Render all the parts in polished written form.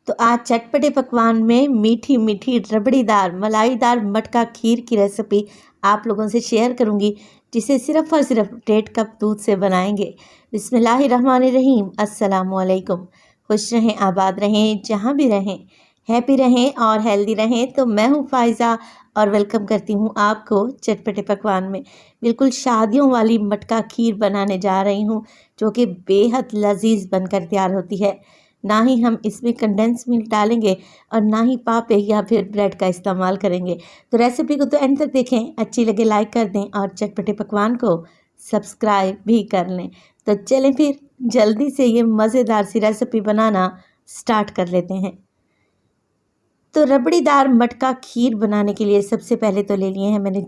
तो आज चटपटे पकवान में मीठी मीठी रबड़ीदार मलाईदार मटका खीर की रेसिपी आप लोगों से शेयर करूंगी, जिसे सिर्फ और सिर्फ 1.5 कप दूध से बनाएंगे। बिस्मिल्लाहिर्रहमानिर्रहीम। अस्सलामुअलैकुम। खुश रहें, आबाद रहें, जहाँ भी रहें, हैप्पी रहें और हेल्दी रहें। तो मैं हूँ फ़ाइज़ा और वेलकम करती हूँ आपको चटपटे पकवान में। बिल्कुल शादियों वाली मटका खीर बनाने जा रही हूँ, जो कि बेहद लजीज बनकर तैयार होती है। ना ही हम इसमें कंडेंस मिल्क डालेंगे और ना ही पापे या फिर ब्रेड का इस्तेमाल करेंगे। तो रेसिपी को तो एंड तक देखें, अच्छी लगे लाइक कर दें और चटपटे पकवान को सब्सक्राइब भी कर लें। तो चलें फिर जल्दी से ये मज़ेदार सी रेसिपी बनाना स्टार्ट कर लेते हैं। तो रबड़ीदार मटका खीर बनाने के लिए सबसे पहले तो ले लिए हैं मैंने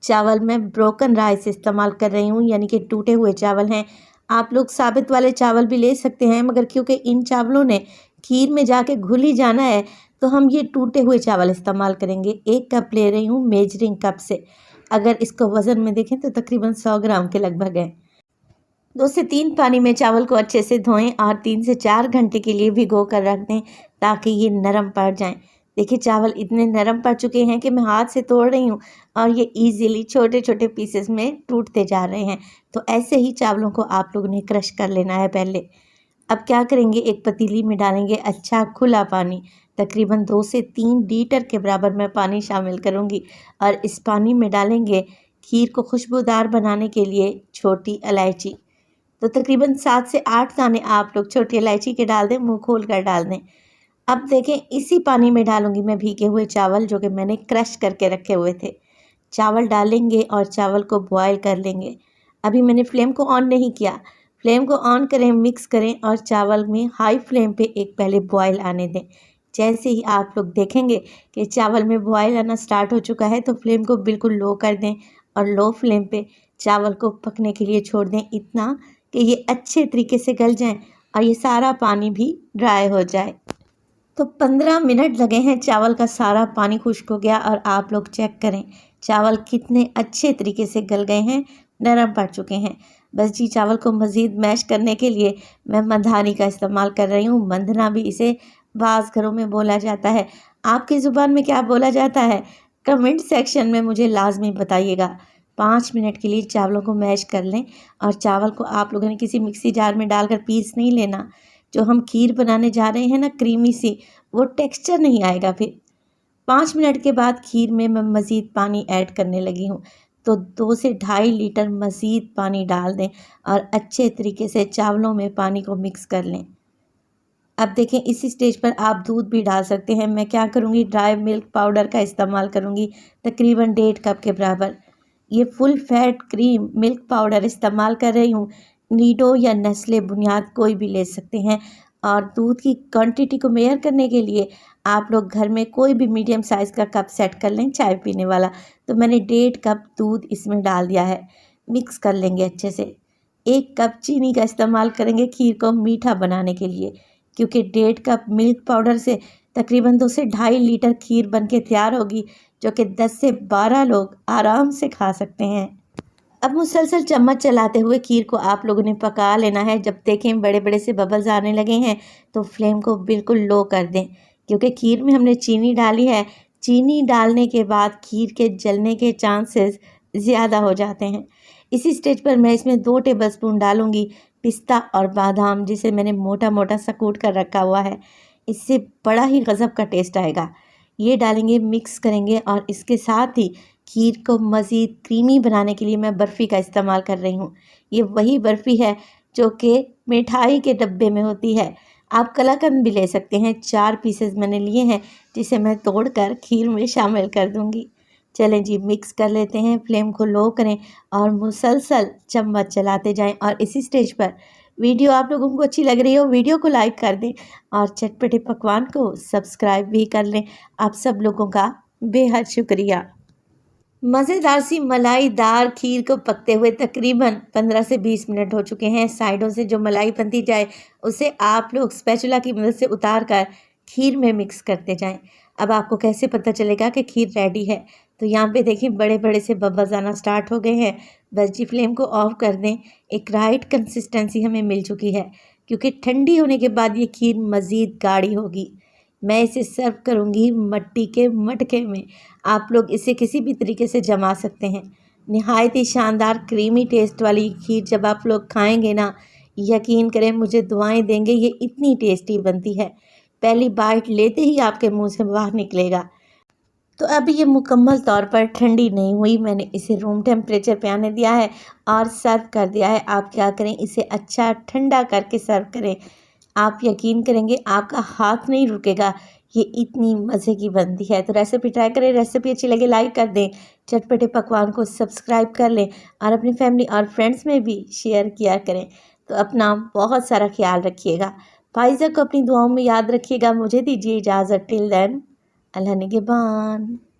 चावल मैं ब्रोकन राइस इस्तेमाल कर रही हूँ, यानी कि टूटे हुए चावल हैं। आप लोग साबित वाले चावल भी ले सकते हैं, मगर क्योंकि इन चावलों ने खीर में जाके घुल ही जाना है, तो हम ये टूटे हुए चावल इस्तेमाल करेंगे। 1 कप ले रही हूँ मेजरिंग कप से। अगर इसको वज़न में देखें तो तकरीबन 100 ग्राम के लगभग है। 2 से 3 पानी में चावल को अच्छे से धोएं और 3 से 4 घंटे के लिए भिगो कर रख दें, ताकि ये नरम पड़ जाएं। देखिए चावल इतने नरम पड़ चुके हैं कि मैं हाथ से तोड़ रही हूँ और ये इजीली छोटे छोटे पीसेस में टूटते जा रहे हैं। तो ऐसे ही चावलों को आप लोगों ने क्रश कर लेना है पहले। अब क्या करेंगे, एक पतीली में डालेंगे अच्छा खुला पानी। तकरीबन 2 से 3 लीटर के बराबर मैं पानी शामिल करूँगी और इस पानी में डालेंगे खीर को खुशबूदार बनाने के लिए छोटी इलायची। तो तकरीबन 7 से 8 दाने आप लोग छोटी इलायची के डाल दें, मुंह खोल कर डाल दें। अब देखें, इसी पानी में डालूंगी मैं भीगे हुए चावल, जो कि मैंने क्रश करके रखे हुए थे। चावल डालेंगे और चावल को बॉयल कर लेंगे। अभी मैंने फ्लेम को ऑन नहीं किया। फ्लेम को ऑन करें, मिक्स करें और चावल में हाई फ्लेम पे एक पहले बॉयल आने दें। जैसे ही आप लोग देखेंगे कि चावल में बॉयल आना स्टार्ट हो चुका है, तो फ्लेम को बिल्कुल लो कर दें और लो फ्लेम पे चावल को पकने के लिए छोड़ दें, इतना कि ये अच्छे तरीके से गल जाएं और ये सारा पानी भी ड्राई हो जाए। तो 15 मिनट लगे हैं, चावल का सारा पानी खुश्क हो गया और आप लोग चेक करें चावल कितने अच्छे तरीके से गल गए हैं, नरम पड़ चुके हैं। बस जी, चावल को मज़ीद मैश करने के लिए मैं मंधानी का इस्तेमाल कर रही हूँ। मंधना भी इसे बाज़ घरों में बोला जाता है। आपकी ज़ुबान में क्या बोला जाता है, कमेंट सेक्शन में मुझे लाजमी बताइएगा। 5 मिनट के लिए चावलों को मैश कर लें और चावल को आप लोगों ने किसी मिक्सी जार में डालकर पीस नहीं लेना। जो हम खीर बनाने जा रहे हैं ना, क्रीमी सी, वो टेक्सचर नहीं आएगा फिर। 5 मिनट के बाद खीर में मैं मज़ीद पानी ऐड करने लगी हूँ। तो 2 से 2.5 लीटर मज़ीद पानी डाल दें और अच्छे तरीके से चावलों में पानी को मिक्स कर लें। अब देखें, इसी स्टेज पर आप दूध भी डाल सकते हैं। मैं क्या करूँगी, ड्राई मिल्क पाउडर का इस्तेमाल करूँगी, तकरीबन 1.5 कप के बराबर। ये full fat cream milk powder इस्तेमाल कर रही हूँ। नीडो या नेस्ले बुनियाद कोई भी ले सकते हैं। और दूध की क्वांटिटी को मेजर करने के लिए आप लोग घर में कोई भी मीडियम साइज़ का कप सेट कर लें, चाय पीने वाला। तो मैंने 1.5 कप दूध इसमें डाल दिया है। मिक्स कर लेंगे अच्छे से। 1 कप चीनी का इस्तेमाल करेंगे खीर को मीठा बनाने के लिए, क्योंकि 1.5 कप मिल्क पाउडर से तकरीबन 2 से 2.5 लीटर खीर बन के तैयार होगी, जो कि 10 से 12 लोग आराम से खा सकते हैं। अब मुसलसल चम्मच चलाते हुए खीर को आप लोगों ने पका लेना है। जब देखें बड़े बड़े से बबल्स आने लगे हैं, तो फ्लेम को बिल्कुल लो कर दें, क्योंकि खीर में हमने चीनी डाली है। चीनी डालने के बाद खीर के जलने के चांसेस ज़्यादा हो जाते हैं। इसी स्टेज पर मैं इसमें 2 टेबलस्पून डालूंगी पिस्ता और बादाम, जिसे मैंने मोटा मोटा सा कूट कर रखा हुआ है। इससे बड़ा ही गज़ब का टेस्ट आएगा। ये डालेंगे, मिक्स करेंगे और इसके साथ ही खीर को मज़ीद क्रीमी बनाने के लिए मैं बर्फ़ी का इस्तेमाल कर रही हूँ। ये वही बर्फ़ी है जो कि मिठाई के डब्बे में होती है। आप कलाकंद भी ले सकते हैं। 4 पीसेस मैंने लिए हैं, जिसे मैं तोड़कर खीर में शामिल कर दूँगी। चलें जी, मिक्स कर लेते हैं। फ्लेम को लो करें और मुसलसल चम्मच चलाते जाएं। और इसी स्टेज पर वीडियो आप लोगों को अच्छी लग रही हो, वीडियो को लाइक कर दें और चटपटे पकवान को सब्सक्राइब भी कर लें। आप सब लोगों का बेहद शुक्रिया। मज़ेदार सी मलाईदार खीर को पकते हुए तकरीबन 15 से 20 मिनट हो चुके हैं। साइडों से जो मलाई बनती जाए, उसे आप लोग स्पैचुला की मदद से उतार कर खीर में मिक्स करते जाएं। अब आपको कैसे पता चलेगा कि खीर रेडी है? तो यहाँ पे देखिए बड़े बड़े से बबल्स आना स्टार्ट हो गए हैं। बस जी, फ्लेम को ऑफ कर दें। एक राइट कंसिस्टेंसी हमें मिल चुकी है। क्योंकि ठंडी होने के बाद ये खीर मज़ीद गाढ़ी होगी। मैं इसे सर्व करूँगी मट्टी के मटके में। आप लोग इसे किसी भी तरीके से जमा सकते हैं। निहायत ही शानदार क्रीमी टेस्ट वाली खीर जब आप लोग खाएंगे ना, यकीन करें मुझे दुआएं देंगे, ये इतनी टेस्टी बनती है। पहली बाइट लेते ही आपके मुंह से बाहर निकलेगा। तो अभी ये मुकम्मल तौर पर ठंडी नहीं हुई, मैंने इसे रूम टेम्परेचर पे आने दिया है और सर्व कर दिया है। आप क्या करें, इसे अच्छा ठंडा करके सर्व करें। आप यकीन करेंगे आपका हाथ नहीं रुकेगा, ये इतनी मज़े की बनती है। तो रेसिपी ट्राई करें। रेसिपी अच्छी लगे लाइक कर दें, चटपटे पकवान को सब्सक्राइब कर लें और अपनी फैमिली और फ्रेंड्स में भी शेयर किया करें। तो अपना बहुत सारा ख्याल रखिएगा। फाइज़ा को अपनी दुआओं में याद रखिएगा। मुझे दीजिए इजाज़त। टिल देन, अल्लाह निगहबान।